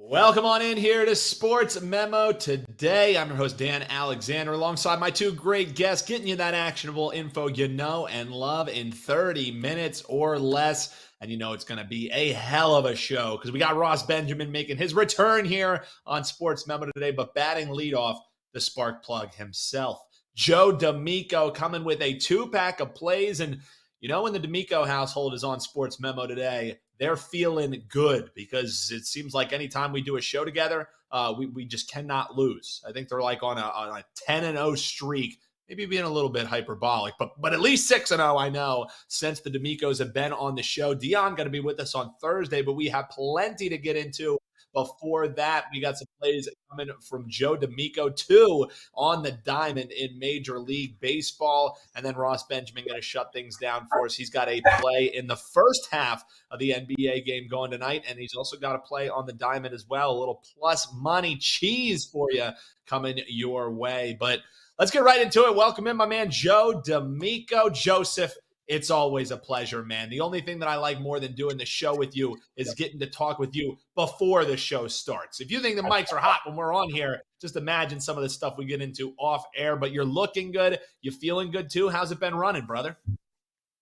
Welcome on in here to Sports Memo Today. I'm your host, Dan Alexander, alongside my two great guests, getting you that actionable info you know and love in 30 minutes or less. And you know it's going to be a hell of a show because we got Ross Benjamin making his return here on Sports Memo Today, but batting leadoff, the spark plug himself, Joe D'Amico, coming with a two-pack of plays. And you know when the D'Amico household is on Sports Memo Today, they're feeling good because it seems like anytime we do a show together, we just cannot lose. I think they're like on a 10-0 streak, maybe being a little bit hyperbolic, but at least 6-0, I know, since the D'Amicos have been on the show. Dion going to be with us on Thursday, but we have plenty to get into. Before that, we got some plays coming from Joe D'Amico, too, on the diamond in Major League Baseball. And then Ross Benjamin going to shut things down for us. He's got a play in the first half of the NBA game going tonight, and he's also got a play on the diamond as well. A little plus money cheese for you coming your way. But let's get right into it. Welcome in my man, Joe D'Amico. Joseph, it's always a pleasure, man. The only thing that I like more than doing the show with you is getting to talk with you before the show starts. If you think the mics are hot when we're on here, just imagine some of the stuff we get into off air. But you're looking good. You feeling good, too? How's it been running, brother?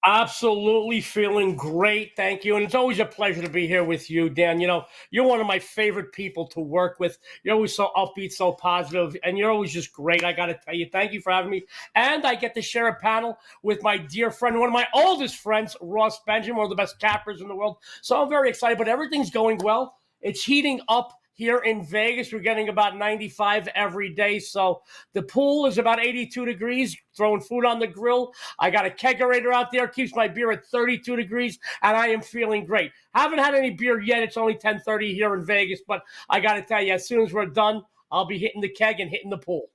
Absolutely feeling great. Thank you. And it's always a pleasure to be here with you, Dan. You know, you're one of my favorite people to work with. You're always so upbeat, so positive, and you're always just great. I got to tell you, thank you for having me. And I get to share a panel with my dear friend, one of my oldest friends, Ross Benjamin, one of the best cappers in the world. So I'm very excited, but everything's going well. It's heating up here in Vegas. We're getting about 95 every day. So the pool is about 82 degrees, throwing food on the grill. I got a kegerator out there, keeps my beer at 32 degrees, and I am feeling great. Haven't had any beer yet. It's only 10:30 here in Vegas, but I got to tell you, as soon as we're done, I'll be hitting the keg and hitting the pool.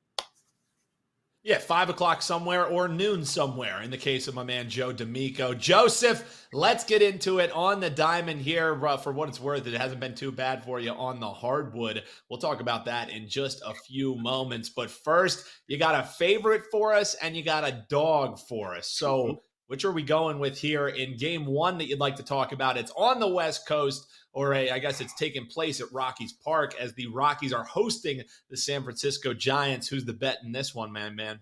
Yeah, 5 o'clock somewhere or noon somewhere in the case of my man Joe D'Amico. Joseph, let's get into it on the diamond here. For what it's worth, it hasn't been too bad for you on the hardwood. We'll talk about that in just a few moments. But first, you got a favorite for us and you got a dog for us. So which are we going with here in game one that you'd like to talk about? It's on the West Coast. I guess it's taking place at Rockies Park as the Rockies are hosting the San Francisco Giants. Who's the bet in this one, man?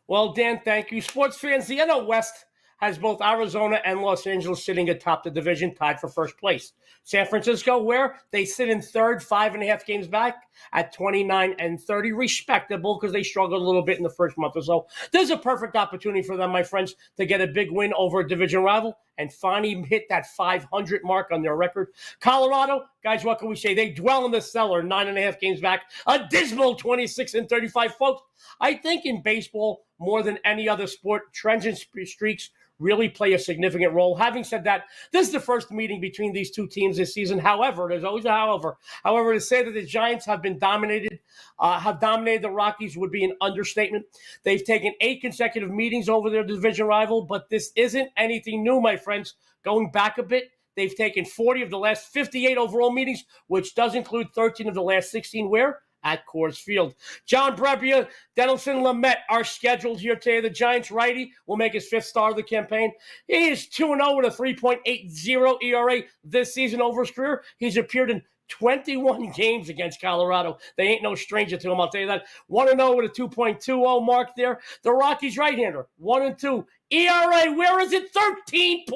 Well, Dan, thank you. Sports fans, the NL West has both Arizona and Los Angeles sitting atop the division, tied for first place. San Francisco, where they sit in third, 5.5 games back at 29-30, respectable because they struggled a little bit in the first month or so. There's a perfect opportunity for them, my friends, to get a big win over a division rival and finally hit that 500 mark on their record. Colorado, guys, what can we say? They dwell in the cellar, 9.5 games back, a dismal 26-35. Folks, I think in baseball, more than any other sport, trends and streaks really play a significant role. Having said that, this is the first meeting between these two teams this season. However, there's always a however. However, to say that the Giants have dominated the Rockies would be an understatement. They've taken 8 consecutive meetings over their division rival, but this isn't anything new, my friends. Going back a bit, they've taken 40 of the last 58 overall meetings, which does include 13 of the last 16 where? At Coors Field. John Brebbia, Denelson Lamet are scheduled here today. The Giants righty will make his 5th start of the campaign. He is 2-0 with a 3.80 ERA this season over his career. He's appeared in 21 games against Colorado. They ain't no stranger to him, I'll tell you that. 1-0 with a 2.20 mark there. The Rockies right-hander, 1-2. ERA, where is it? 13.17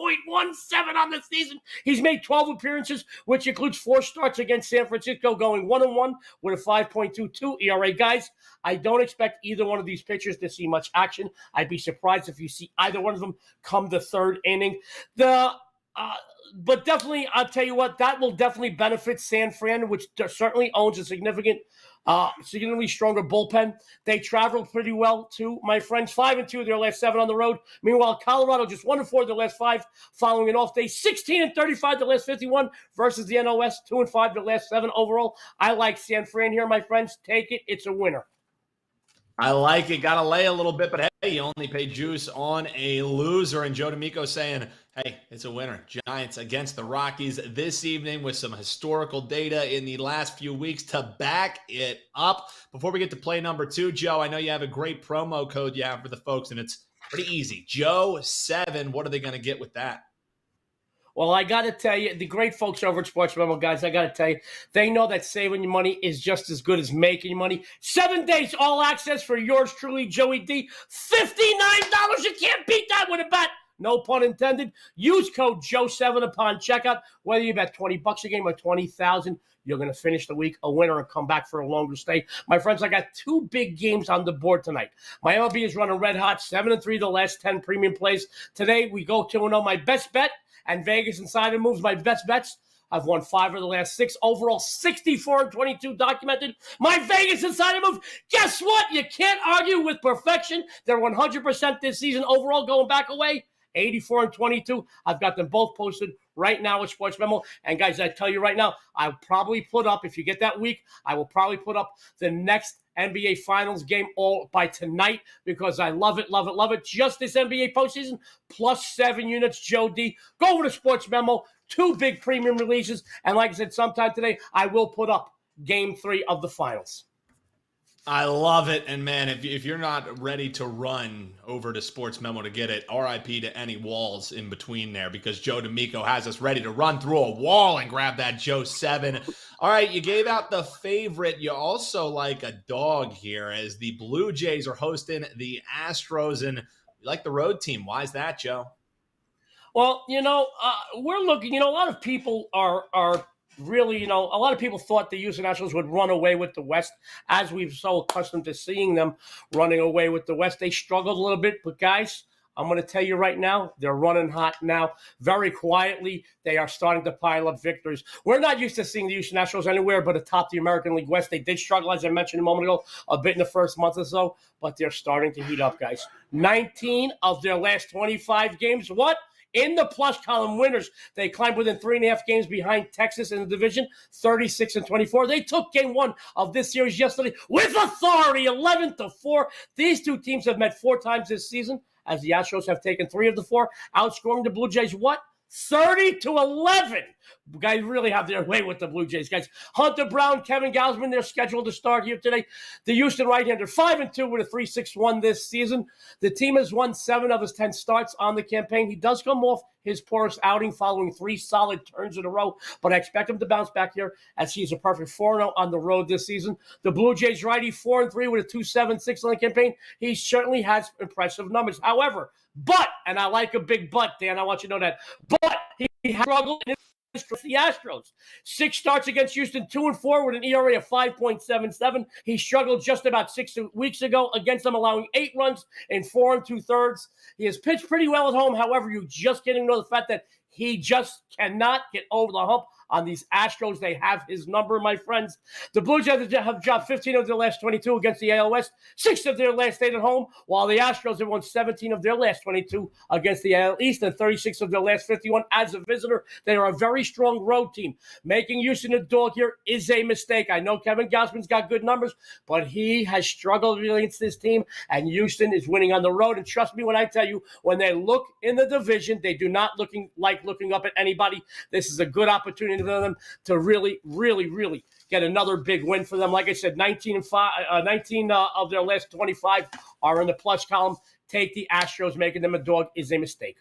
on the season. He's made 12 appearances, which includes 4 starts against San Francisco, going 1-1 with a 5.22 ERA. Guys, I don't expect either one of these pitchers to see much action. I'd be surprised if you see either one of them come the 3rd inning. But definitely, I'll tell you what, that will definitely benefit San Fran, which certainly owns a significantly stronger bullpen. They traveled pretty well, too. My friends, 5-2 their last 7 on the road. Meanwhile, Colorado just 1-4 their last 5 following an off day. 16-35 the last 51 versus the NL West, 2-5 the last 7 overall. I like San Fran here, my friends. Take it. It's a winner. I like it. Got to lay a little bit, but hey, you only pay juice on a loser. And Joe D'Amico saying, hey, it's a winner. Giants against the Rockies this evening with some historical data in the last few weeks to back it up. Before we get to play number 2, Joe, I know you have a great promo code you have for the folks, and it's pretty easy. Joe7, what are they going to get with that? Well, I got to tell you, the great folks over at SportsMemo, guys, I got to tell you, they know that saving your money is just as good as making your money. 7 days all access for yours truly, Joey D. $59. You can't beat that with a bet. No pun intended. Use code Joe7 upon checkout. Whether you bet $20 a game or $20,000, you're going to finish the week a winner and come back for a longer stay. My friends, I got 2 big games on the board tonight. My MLB is running red hot, 7-3 the last 10 premium plays. Today, we go 2-0. My best bet and Vegas Insider moves, my best bets. I've won 5 of the last 6. Overall, 64-22 documented. My Vegas Insider move. Guess what? You can't argue with perfection. They're 100% this season overall going back away. 84-22. I've got them both posted right now with Sports Memo. And guys, I tell you right now, I'll probably put up, if you get that week, I will probably put up the next NBA Finals game all by tonight because I love it, love it, love it. Just this NBA postseason, plus 7 units, Joe D. Go over to Sports Memo. 2 big premium releases. And like I said, sometime today, I will put up Game 3 of the Finals. I love it. And man, if you're not ready to run over to Sports Memo to get it, RIP to any walls in between there because Joe D'Amico has us ready to run through a wall and grab that Joe 7. All right, you gave out the favorite. You also like a dog here as the Blue Jays are hosting the Astros, and you like the road team. Why is that, Joe? Well, we're looking, a lot of people are really, a lot of people thought the Houston Astros would run away with the West, as we've so accustomed to seeing them running away with the West. They struggled a little bit, but guys, I'm going to tell you right now, they're running hot now. Very quietly, they are starting to pile up victories. We're not used to seeing the Houston Astros anywhere but atop the American League West. They did struggle, as I mentioned a moment ago, a bit in the first month or so, but they're starting to heat up, guys. 19 of their last 25 games, what? In the plus column winners, they climbed within 3.5 games behind Texas in the division, 36-24. They took game 1 of this series yesterday with authority, 11-4. These 2 teams have met 4 times this season, as the Astros have taken 3 of the 4, outscoring the Blue Jays, what? 30-11. Guys really have their way with the Blue Jays, guys. Hunter Brown, Kevin Gausman, they're scheduled to start here today. The Houston right-hander, 5-2 with a 3.61 this season. The team has won 7 of his 10 starts on the campaign. He does come off his poorest outing following 3 solid turns in a row, but I expect him to bounce back here as he's a perfect 4-0 on the road this season. The Blue Jays righty, 4-3 with a 2.76 on the campaign. He certainly has impressive numbers. However, and I like a big but, Dan, I want you to know that, but he has struggled in the Astros. 6 starts against Houston, 2-4 with an ERA of 5.77. He struggled just about 6 weeks ago against them, allowing 8 runs in 4 2/3. He has pitched pretty well at home. However, you just getting to know the fact that he just cannot get over the hump on these Astros. They have his number, my friends. The Blue Jays have dropped 15 of their last 22 against the AL West, 6 of their last 8 at home, while the Astros have won 17 of their last 22 against the AL East and 36 of their last 51 as a visitor. They are a very strong road team. Making Houston a dog here is a mistake. I know Kevin Gausman's got good numbers, but he has struggled against this team, and Houston is winning on the road. And trust me when I tell you, when they look in the division, they do not looking up at anybody. This is a good opportunity for them to really, really, really get another big win for them. Like I said, 19 of their last 25 are in the plus column. Take the Astros. Making them a dog is a mistake.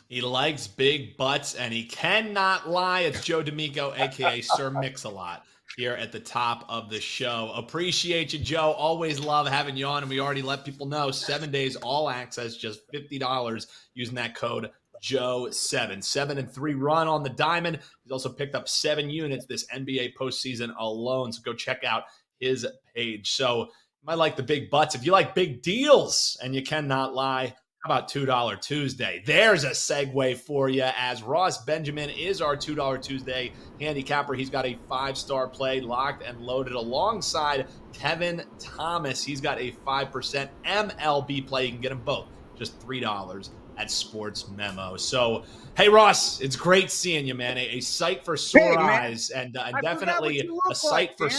He likes big butts, and he cannot lie. It's Joe D'Amico, a.k.a. Sir Mix-a-Lot, here at the top of the show. Appreciate you, Joe. Always love having you on, and we already let people know 7 days all access, just $50 using that code Joe7. 7-3 run on the diamond. He's also picked up 7 units this NBA postseason alone. So go check out his page. So you might like the big butts. If you like big deals and you cannot lie, how about $2 Tuesday? There's a segue for you, as Ross Benjamin is our $2 Tuesday handicapper. He's got a 5-star play locked and loaded alongside Kevin Thomas. He's got a 5% MLB play. You can get them both, just $3 at Sports Memo. So, hey, Ross, it's great seeing you, man. A sight for sore eyes, and definitely a sight for.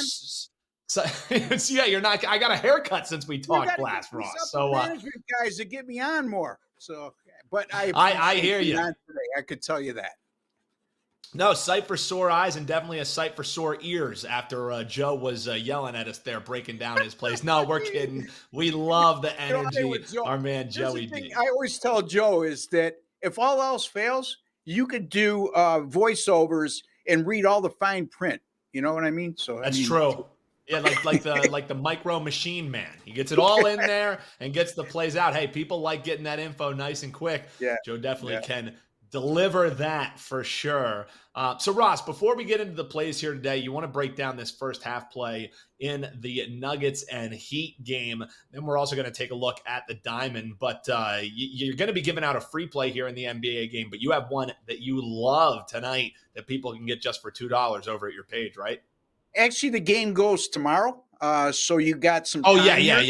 Yeah, you're not. I got a haircut since we talked last, Ross. So, management guys to get me on more. So, but I hear you. Today, I could tell you that. No, sight for sore eyes, and definitely a sight for sore ears after Joe was yelling at us there, breaking down his plays. No, we're kidding. We love the energy. Our man Joey D. I always tell Joe is that if all else fails, you could do voiceovers and read all the fine print. You know what I mean? So That's I mean, true. Yeah, like the micro machine man. He gets it all in there and gets the plays out. Hey, people like getting that info nice and quick. Yeah, Joe definitely yeah. can deliver that for sure. So Ross, before we get into the plays here today, you want to break down this first half play in the Nuggets and Heat game. Then we're also going to take a look at the Diamond. But you're going to be giving out a free play here in the NBA game. But you have one that you love tonight that people can get just for $2 over at your page, right? Actually, the game goes tomorrow, so you got some. Oh, time yeah.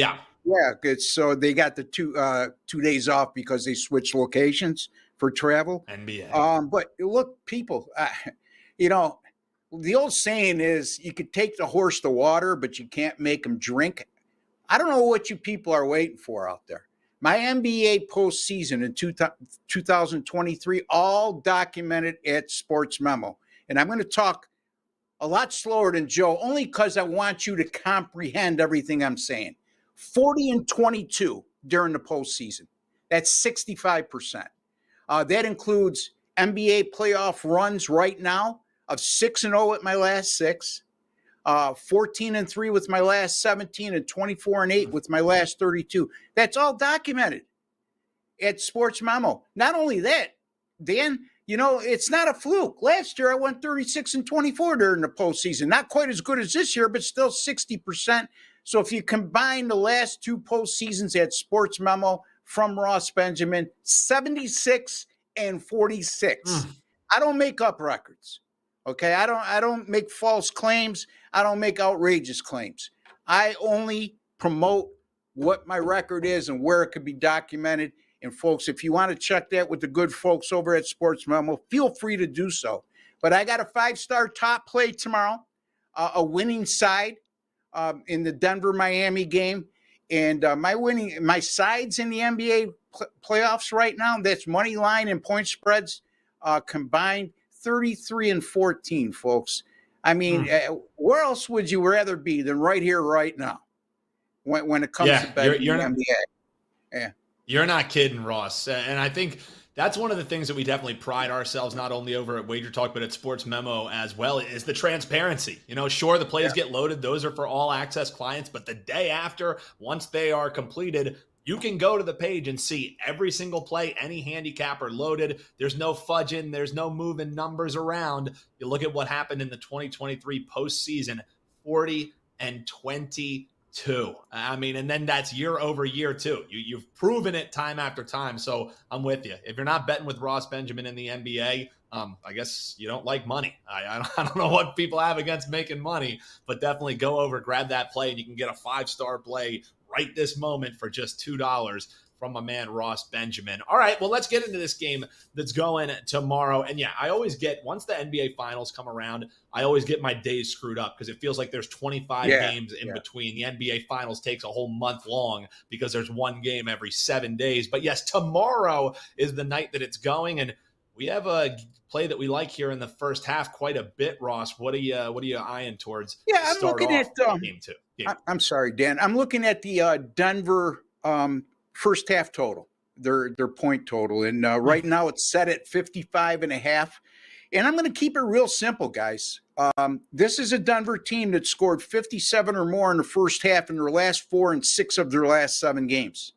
Yeah, good. So they got the 2 days off because they switched locations for travel. NBA. But look, people, you know, the old saying is you could take the horse to water, but you can't make him drink. I don't know what you people are waiting for out there. My NBA postseason in 2023, all documented at SportsMemo. And I'm going to talk a lot slower than Joe, only because I want you to comprehend everything I'm saying. 40-22 during the postseason. That's 65%. That includes NBA playoff runs right now of 6-0 at my last 6, 14-3 with my last 17, and 24-8 with my last 32. That's all documented at SportsMemo. Not only that, Dan, you know, it's not a fluke. Last year, I went 36-24 during the postseason. Not quite as good as this year, but still 60%. So if you combine the last 2 postseasons at SportsMemo from Ross Benjamin, 76-46. I don't make up records. Okay, I don't make false claims. I don't make outrageous claims. I only promote what my record is and where it could be documented. And folks, if you want to check that with the good folks over at SportsMemo, feel free to do so. But I got a 5-star top play tomorrow, a winning side in the Denver-Miami game. And my sides in the NBA playoffs right now, that's money line and point spreads combined 33-14, folks. I mean, where else would you rather be than right here, right now, when it comes to betting in the NBA? Yeah. You're not kidding, Ross. And I think that's one of the things that we definitely pride ourselves not only over at Wager Talk, but at SportsMemo as well, is the transparency. You know, sure, the plays get loaded. Those are for all access clients. But the day after, once they are completed, you can go to the page and see every single play, any handicapper loaded. There's no fudging. There's no moving numbers around. You look at what happened in the 2023 postseason, 40-22. I mean, and then that's year over year too. You've proven it time after time. So I'm with you. If you're not betting with Ross Benjamin in the NBA, I guess you don't like money. I don't know what people have against making money, but definitely go over, grab that play, and you can get a 5-star play right this moment for just $2 from my man Ross Benjamin. All right, well, let's get into this game that's going tomorrow. And yeah, I always get, once the NBA Finals come around, I always get my days screwed up because it feels like there's 25 games in between. The NBA Finals takes a whole month long because there's one game every 7 days. But yes, tomorrow is the night that it's going, and we have a play that we like here in the first half quite a bit. Ross, what are you eyeing towards? Yeah, I'm looking at game 2. I'm sorry, Dan. I'm looking at the Denver first half total, their point total. And right now it's set at 55.5. And I'm going to keep it real simple, guys. This is a Denver team that scored 57 or more in the first half in their last 4 and 6 of their last 7 games.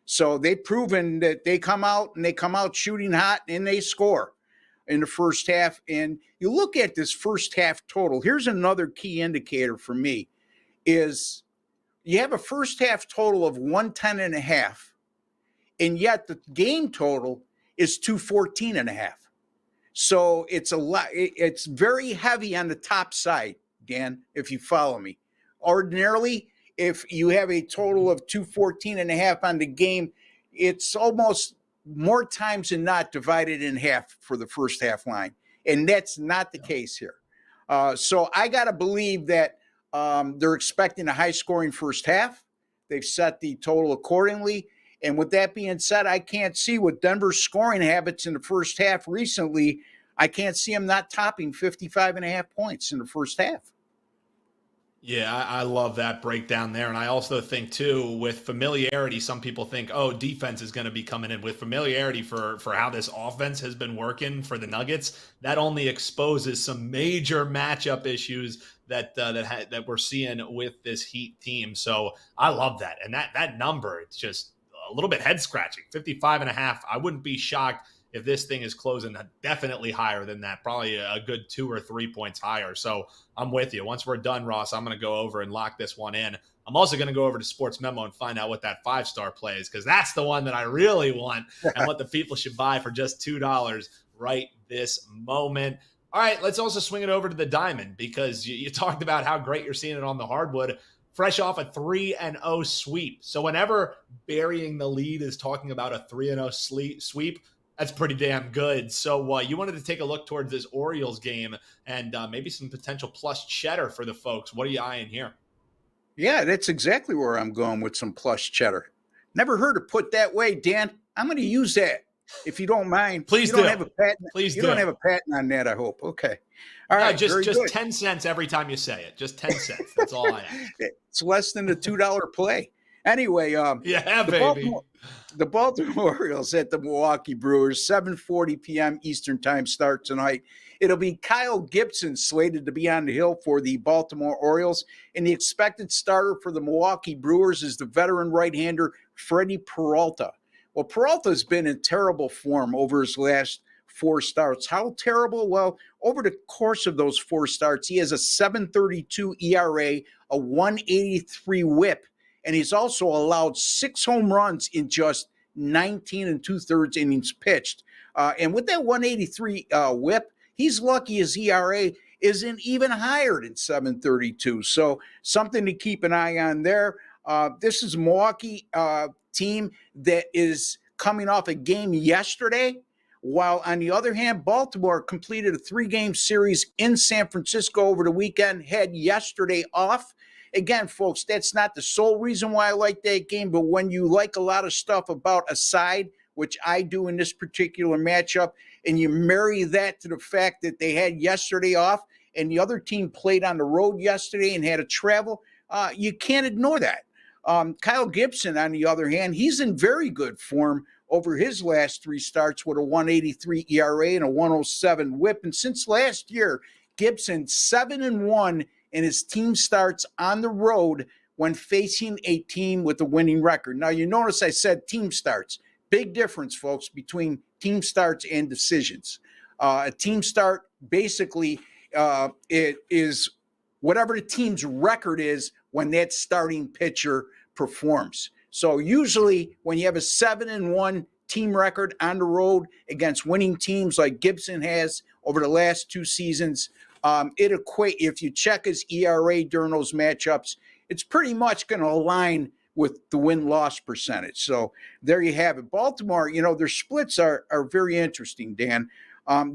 So they've proven that they come out shooting hot and they score in the first half. And you look at this first half total. Here's another key indicator for me is you have a first half total of 110.5, and yet the game total is 214.5. So it's a lot. It's very heavy on the top side, Dan, if you follow me. Ordinarily, if you have a total of 214.5 on the game, it's almost more times than not divided in half for the first half line. And that's not the case here. So I got to believe that they're expecting a high-scoring first half. They've set the total accordingly. And with that being said, I can't see with Denver's scoring habits in the first half recently, I can't see them not topping 55.5 points in the first half. Yeah, I love that breakdown there. And I also think, too, with familiarity, some people think, oh, defense is going to be coming in. With familiarity for how this offense has been working for the Nuggets, that only exposes some major matchup issues that we're seeing with this Heat team. So I love that. And that number, it's just a little bit head scratching. 55.5. I wouldn't be shocked if this thing is closing definitely higher than that, probably a good 2 or 3 points higher. So I'm with you. Once we're done, Ross, I'm going to go over and lock this one in. I'm also going to go over to Sports Memo and find out what that 5-star play is, because that's the one that I really want and what the people should buy for just $2 right this moment. All right, let's also swing it over to the diamond, because you talked about how great you're seeing it on the hardwood, fresh off a 3-0 sweep. So whenever Burying the Lead is talking about a 3-0 sweep, that's pretty damn good. So you wanted to take a look towards this Orioles game and maybe some potential plus cheddar for the folks. What are you eyeing here? Yeah, that's exactly where I'm going with some plus cheddar. Never heard it put that way, Dan. I'm going to use that if you don't mind. Please you don't have a patent. Please you do. don't have a patent on that, I hope. Okay. All right. Just good. 10 cents every time you say it. Just 10 cents. That's all I ask. It's less than a $2 play. Anyway, yeah, baby. The Baltimore Orioles at the Milwaukee Brewers, 7:40 p.m. Eastern time start tonight. It'll be Kyle Gibson slated to be on the hill for the Baltimore Orioles, and the expected starter for the Milwaukee Brewers is the veteran right-hander Freddie Peralta. Well, Peralta's been in terrible form over his last 4 starts. How terrible? Well, over the course of those 4 starts, he has a 7.32 ERA, a 183 WHIP, and he's also allowed 6 home runs in just 19 2/3 innings pitched. And with that 183 WHIP, he's lucky his ERA isn't even higher than 7.32. So something to keep an eye on there. This is a Milwaukee team that is coming off a game yesterday, while on the other hand, Baltimore completed a 3-game series in San Francisco over the weekend, had yesterday off. Again, folks, that's not the sole reason why I like that game, but when you like a lot of stuff about a side, which I do in this particular matchup, and you marry that to the fact that they had yesterday off and the other team played on the road yesterday and had to travel, you can't ignore that. Kyle Gibson, on the other hand, he's in very good form over his last 3 starts with a 183 ERA and a 107 WHIP. And since last year, Gibson 7-1 in his team starts on the road when facing a team with a winning record. Now, you notice I said team starts. Big difference, folks, between team starts and decisions. A team start, basically, it is whatever the team's record is when that starting pitcher performs. So usually when you have a 7-1 team record on the road against winning teams like Gibson has over the last 2 seasons, it equate. If you check his ERA during those matchups, it's pretty much going to align with the win-loss percentage. So there you have it. Baltimore, their splits are very interesting, Dan.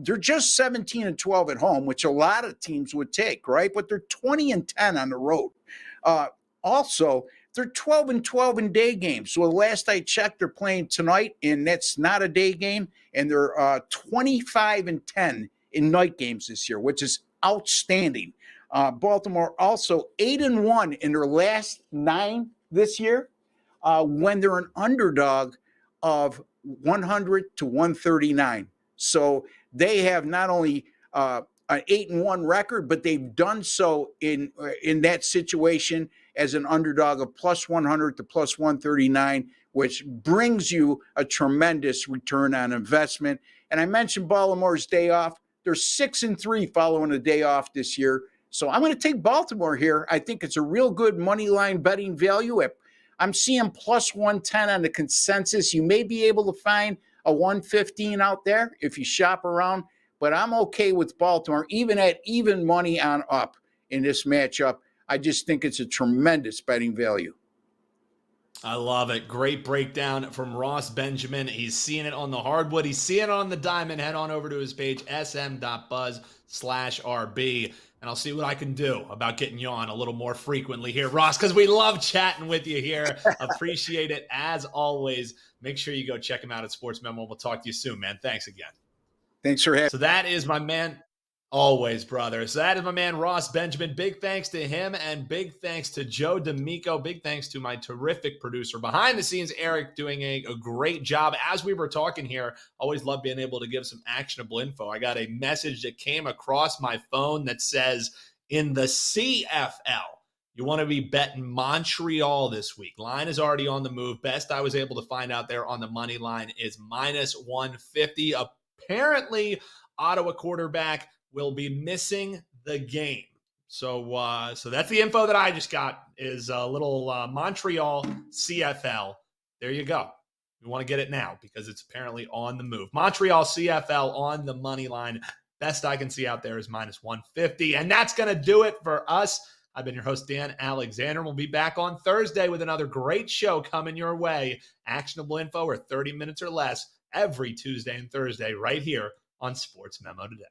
They're just 17-12 at home, which a lot of teams would take, right? But they're 20-10 on the road. Also, they're 12-12 in day games. So last I checked, they're playing tonight, and that's not a day game. And they're 25-10 in night games this year, which is outstanding. Baltimore also 8-1 in their last 9 this year, when they're an underdog of 100 to 139. So they have not only an 8-1 record, but they've done so in that situation as an underdog of plus 100 to plus 139, which brings you a tremendous return on investment. And I mentioned Baltimore's day off. They're 6-3 following a day off this year. So I'm going to take Baltimore here. I think it's a real good money line betting value. I'm seeing plus 110 on the consensus. You may be able to find a 115 out there if you shop around, but I'm okay with Baltimore, even at even money on up in this matchup. I just think it's a tremendous betting value. I love it. Great breakdown from Ross Benjamin. He's seeing it on the hardwood. He's seeing it on the diamond. Head on over to his page, sm.buzz/RB, and I'll see what I can do about getting you on a little more frequently here, Ross, because we love chatting with you here. Appreciate it as always. Make sure you go check him out at Sports Memo. We'll talk to you soon, man. Thanks again. Thanks for having me. So that is my man. Always, brother. So that is my man, Ross Benjamin. Big thanks to him and big thanks to Joe D'Amico. Big thanks to my terrific producer behind the scenes, Eric, doing a great job. As we were talking here, always love being able to give some actionable info. I got a message that came across my phone that says, in the CFL, you want to be betting Montreal this week. Line is already on the move. Best I was able to find out there on the money line is minus 150. Apparently, Ottawa quarterback will be missing the game. So that's the info that I just got, is a little Montreal CFL. There you go. We want to get it now because it's apparently on the move. Montreal CFL on the money line. Best I can see out there is minus 150. And that's going to do it for us. I've been your host, Dan Alexander. We'll be back on Thursday with another great show coming your way. Actionable info or 30 minutes or less every Tuesday and Thursday right here on Sports Memo Today.